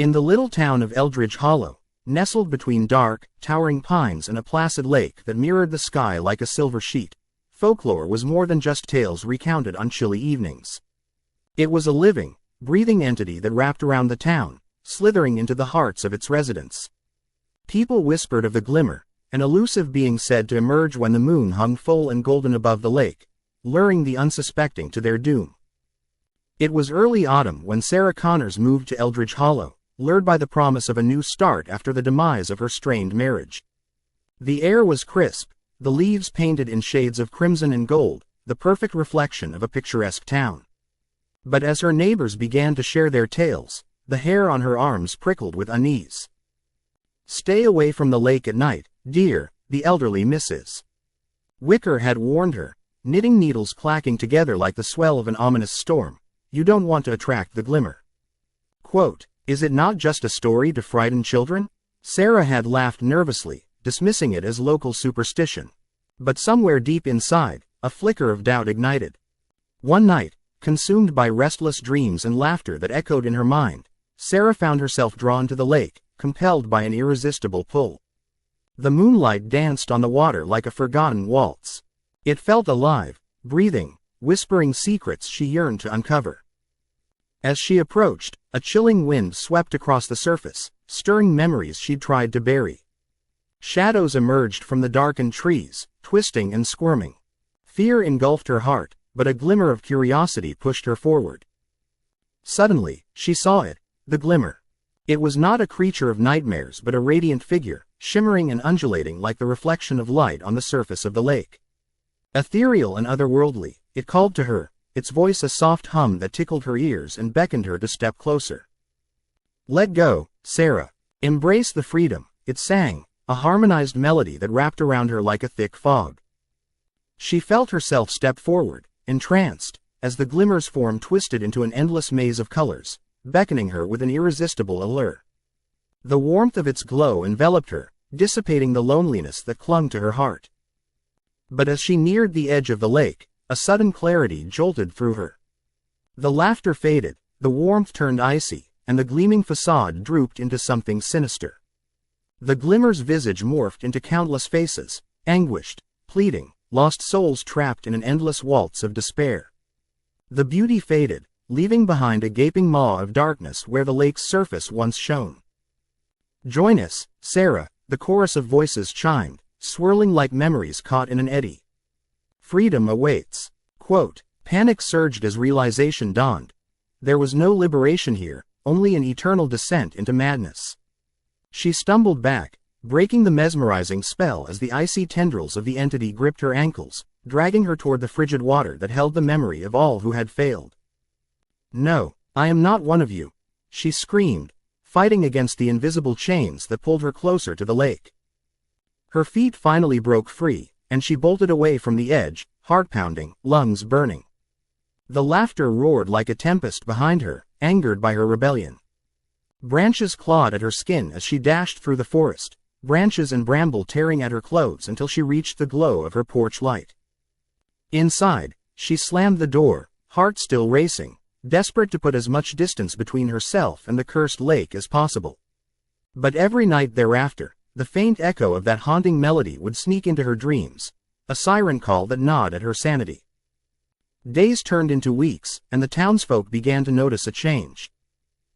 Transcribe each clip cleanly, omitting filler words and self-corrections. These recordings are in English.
In the little town of Eldridge Hollow, nestled between dark, towering pines and a placid lake that mirrored the sky like a silver sheet, folklore was more than just tales recounted on chilly evenings. It was a living, breathing entity that wrapped around the town, slithering into the hearts of its residents. People whispered of the Glimmer, an elusive being said to emerge when the moon hung full and golden above the lake, luring the unsuspecting to their doom. It was early autumn when Sarah Connors moved to Eldridge Hollow, lured by the promise of a new start after the demise of her strained marriage. The air was crisp, the leaves painted in shades of crimson and gold, the perfect reflection of a picturesque town. But as her neighbors began to share their tales, the hair on her arms prickled with unease. "Stay away from the lake at night, dear," the elderly Mrs. Wicker had warned her, knitting needles clacking together like the swell of an ominous storm. "You don't want to attract the Glimmer." Quote, "Is it not just a story to frighten children?" Sarah had laughed nervously, dismissing it as local superstition. But somewhere deep inside, a flicker of doubt ignited. One night, consumed by restless dreams and laughter that echoed in her mind, Sarah found herself drawn to the lake, compelled by an irresistible pull. The moonlight danced on the water like a forgotten waltz. It felt alive, breathing, whispering secrets she yearned to uncover. As she approached, a chilling wind swept across the surface, stirring memories she'd tried to bury. Shadows emerged from the darkened trees, twisting and squirming. Fear engulfed her heart, but a glimmer of curiosity pushed her forward. Suddenly, she saw it, the Glimmer. It was not a creature of nightmares but a radiant figure, shimmering and undulating like the reflection of light on the surface of the lake. Ethereal and otherworldly, it called to her, its voice a soft hum that tickled her ears and beckoned her to step closer. "Let go, Sarah. Embrace the freedom," it sang, a harmonized melody that wrapped around her like a thick fog. She felt herself step forward, entranced, as the Glimmer's form twisted into an endless maze of colors, beckoning her with an irresistible allure. The warmth of its glow enveloped her, dissipating the loneliness that clung to her heart. But as she neared the edge of the lake, a sudden clarity jolted through her. The laughter faded, the warmth turned icy, and the gleaming facade drooped into something sinister. The Glimmer's visage morphed into countless faces, anguished, pleading, lost souls trapped in an endless waltz of despair. The beauty faded, leaving behind a gaping maw of darkness where the lake's surface once shone. "Join us, Sarah," the chorus of voices chimed, swirling like memories caught in an eddy. "Freedom awaits." Quote, panic surged as realization dawned. There was no liberation here, only an eternal descent into madness. She stumbled back, breaking the mesmerizing spell as the icy tendrils of the entity gripped her ankles, dragging her toward the frigid water that held the memory of all who had failed. "No, I am not one of you," she screamed, fighting against the invisible chains that pulled her closer to the lake. Her feet finally broke free, and she bolted away from the edge, heart pounding, lungs burning. The laughter roared like a tempest behind her, angered by her rebellion. Branches clawed at her skin as she dashed through the forest, branches and bramble tearing at her clothes until she reached the glow of her porch light. Inside, she slammed the door, heart still racing, desperate to put as much distance between herself and the cursed lake as possible. But every night thereafter, the faint echo of that haunting melody would sneak into her dreams, a siren call that gnawed at her sanity. Days turned into weeks, and the townsfolk began to notice a change.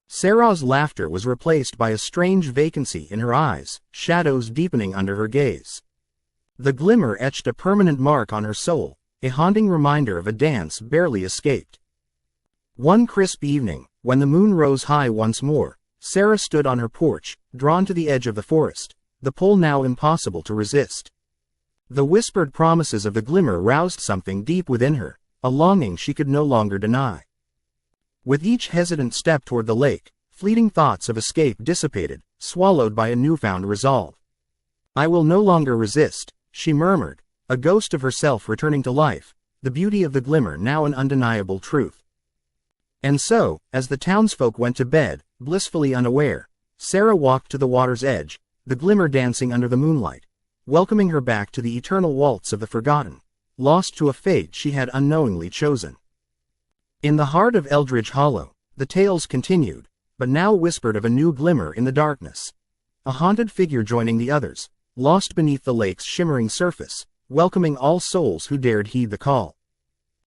Sarah's laughter was replaced by a strange vacancy in her eyes, shadows deepening under her gaze. The Glimmer etched a permanent mark on her soul, a haunting reminder of a dance barely escaped. One crisp evening, when the moon rose high once more, Sarah stood on her porch, drawn to the edge of the forest, the pull now impossible to resist. The whispered promises of the Glimmer roused something deep within her, a longing she could no longer deny. With each hesitant step toward the lake, fleeting thoughts of escape dissipated, swallowed by a newfound resolve. "I will no longer resist," she murmured, a ghost of herself returning to life, the beauty of the Glimmer now an undeniable truth. And so, as the townsfolk went to bed, blissfully unaware, Sarah walked to the water's edge, the Glimmer dancing under the moonlight, welcoming her back to the eternal waltz of the forgotten, lost to a fate she had unknowingly chosen. In the heart of Eldridge Hollow, the tales continued, but now whispered of a new glimmer in the darkness. A haunted figure joining the others, lost beneath the lake's shimmering surface, welcoming all souls who dared heed the call.